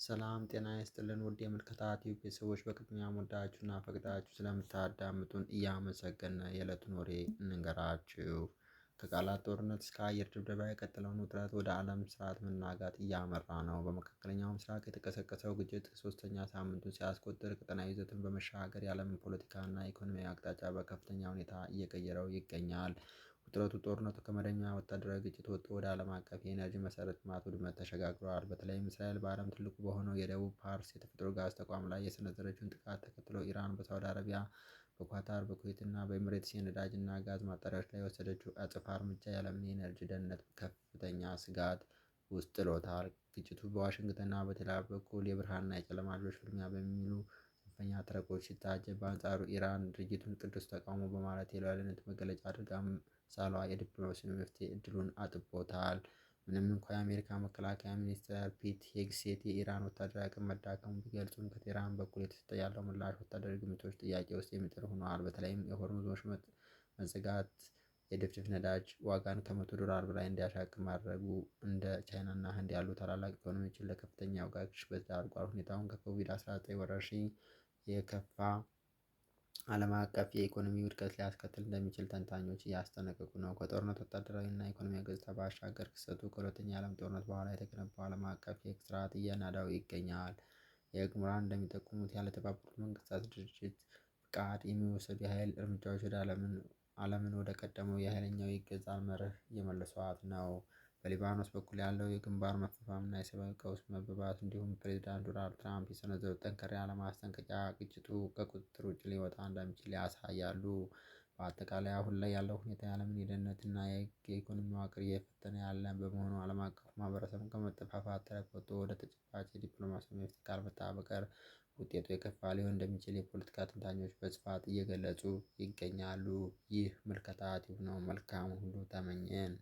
ሰላም ጤና ይስጥልን ውድ የምልከታ ቲዩብ ቤተሰቦች በቅድሚያ ወዳችሁና ፈቅዳችሁ ስለምታዳምጡን እያመሰገንን የዕለቱን ወሬ እንንገራችሁ። ከቃላት ጦርነት እስከ አየር ድብደባ የቀጠለውን ውጥረት ወደ ዓለም ስርዓት መናጋት እያመራ ነው። በመካከለኛው ምስራቅ የተቀሰቀሰው ግጭት ሶስተኛ ሳምንቱን ሲያስቆጥር ቀጠናዊ ይዘትን በመሻገር የዓለምን ፖለቲካና ኢኮኖሚያዊ አቅጣጫ በከፍተኛ ሁኔታ እየቀየረው ይገኛል። ውጥረቱ ጦርነቱ ከመደበኛ ወታደራዊ ግጭት ወጥቶ ወደ ዓለም አቀፍ የኢነርጂ መሰረተ ልማት ውድመት ተሸጋግሯል። በተለይም እስራኤል በዓለም ትልቁ በሆነው የደቡብ ፓርስ የተፈጥሮ ጋዝ ተቋም ላይ የሰነዘረችውን ጥቃት ተከትሎ ኢራን በሳውዲ አረቢያ፣ በኳታር፣ በኩዌት እና በኤሚሬትስ የነዳጅ እና ጋዝ ማጣሪያዎች ላይ የወሰደችው አጸፋ እርምጃ የዓለምን የኢነርጂ ደህንነት ከፍተኛ ስጋት ውስጥ ጥሎታል። ግጭቱ በዋሽንግተንና በቴልአቪቭ በኩል የብርሃንና የጨለማ ልጆች ፍልሚያ በሚሉ ጽንፈኛ ተረኮች ሲታጀብ፣ በአንጻሩ ኢራን ድርጊቱን ቅዱስ ተቃውሞ በማለት የሉዓላዊነት መገለጫ አድርጋ ሳሏ የዲፕሎማሲ መፍትሄ እድሉን አጥቦታል። ምንም እንኳ የአሜሪካ መከላከያ ሚኒስትር ፒት ሄግሴት የኢራን ወታደራዊ አቅም መዳከሙን ቢገልጹም ከቴህራን በኩል የተሰጠ ያለው ምላሽ ወታደራዊ ግምቶች ጥያቄ ውስጥ የሚጥል ሆኗል። በተለይም የሆርሙዝ ወሽመጥ መዘጋት የድፍድፍ ነዳጅ ዋጋን ከ$100 በላይ እንዲያሻቅብ ማድረጉ እንደ ቻይናና ህንድ ያሉ ታላላቅ ኢኮኖሚዎችን ለከፍተኛ የዋጋ ግሽበት ዳርጓል። ሁኔታውን ከኮቪድ-19 ወረርሽኝ የከፋ ዓለም አቀፍ የኢኮኖሚ ውድቀት ሊያስከትል እንደሚችል ተንታኞች እያስጠነቀቁ ነው። ከጦርነት ወታደራዊና ኢኮኖሚያዊ ገጽታ ባሻገር ክስተቱ ከሁለተኛው የዓለም ጦርነት በኋላ የተገነባው ዓለም አቀፍ የሕግ ስርዓት እየናደው ይገኛል። የሕግ ምሁራን እንደሚጠቁሙት ያለ የተባበሩት መንግስታት ድርጅት ፍቃድ የሚወሰዱ የኃይል እርምጃዎች ዓለምን ወደ ቀደመው የኃይለኛው ይገዛል መርህ እየመለሷት ነው። በሊባኖስ በኩል ያለው የግንባር መፋፋምና የሰብአዊ ቀውስ መባባስ እንዲሁም ፕሬዚዳንት ዶናልድ ትራምፕ የሰነዘሩት ጠንከር ያለ ማስጠንቀቂያ ግጭቱ ከቁጥጥር ውጭ ሊወጣ እንደሚችል ያሳያሉ። በአጠቃላይ አሁን ላይ ያለው ሁኔታ የዓለምን የደህንነትና የኢኮኖሚ መዋቅር እየፈተነ ያለ በመሆኑ ዓለም አቀፉ ማህበረሰብ ከመጠፋፋት ተረክ ወጥቶ ወደ ተጨባጭ የዲፕሎማሲ መፍትሄ ካልመጣ በቀር ውጤቱ የከፋ ሊሆን እንደሚችል የፖለቲካ ተንታኞች በስፋት እየገለጹ ይገኛሉ። ይህ ምልከታ ቲዩብ ነው። መልካም ሁሉ ተመኘን።